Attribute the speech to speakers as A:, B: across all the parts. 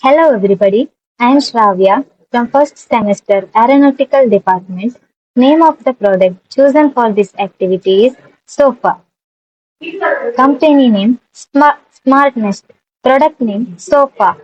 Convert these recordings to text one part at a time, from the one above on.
A: Hello everybody, I am Shravya from first semester Aeronautical Department. Name of the product chosen for this activity is Sofa. Company name Smartnest. Product name Sofa.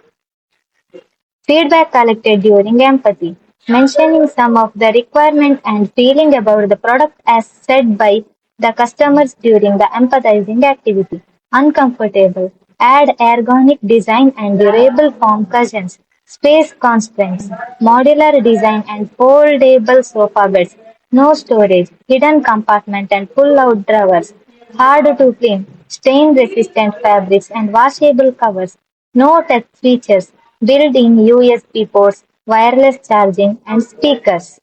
A: Feedback collected during empathy. Mentioning some of the requirement and feeling about the product as said by the customers during the empathizing activity. Uncomfortable. Add ergonomic design and durable form cushions. Space constraints. Modular design and foldable sofa beds. No storage. Hidden compartment and pull-out drawers. Hard to clean. Stain-resistant fabrics and washable covers. No tech features. Built-in USB ports, wireless charging, and speakers.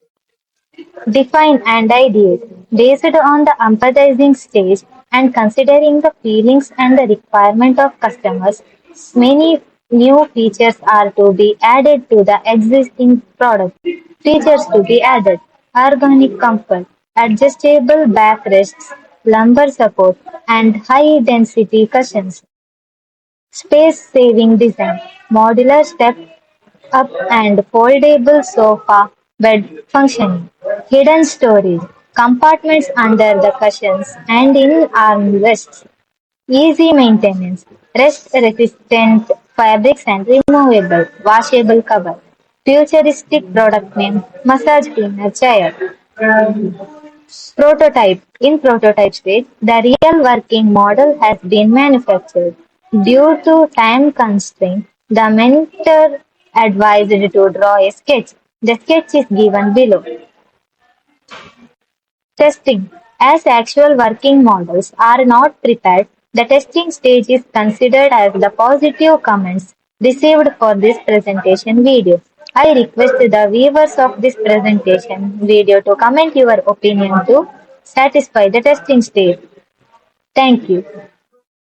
A: Define and ideate. Based on the empathizing stage and considering the feelings and the requirement of customers, many new features are to be added to the existing product. Features to be added: ergonomic comfort, adjustable backrests, lumbar support, and high-density cushions. Space-saving design, modular step-up and foldable sofa bed functioning, hidden storage, compartments under the cushions and in armrests, easy maintenance, rust-resistant fabrics and removable, washable cover, futuristic product name, massage cleaner chair. Prototype. In prototype stage, the real working model has been manufactured. Due to time constraint, the mentor advised to draw a sketch. The sketch is given below. Testing. As actual working models are not prepared, the testing stage is considered as the positive comments received for this presentation video. I request the viewers of this presentation video to comment your opinion to satisfy the testing stage. Thank you.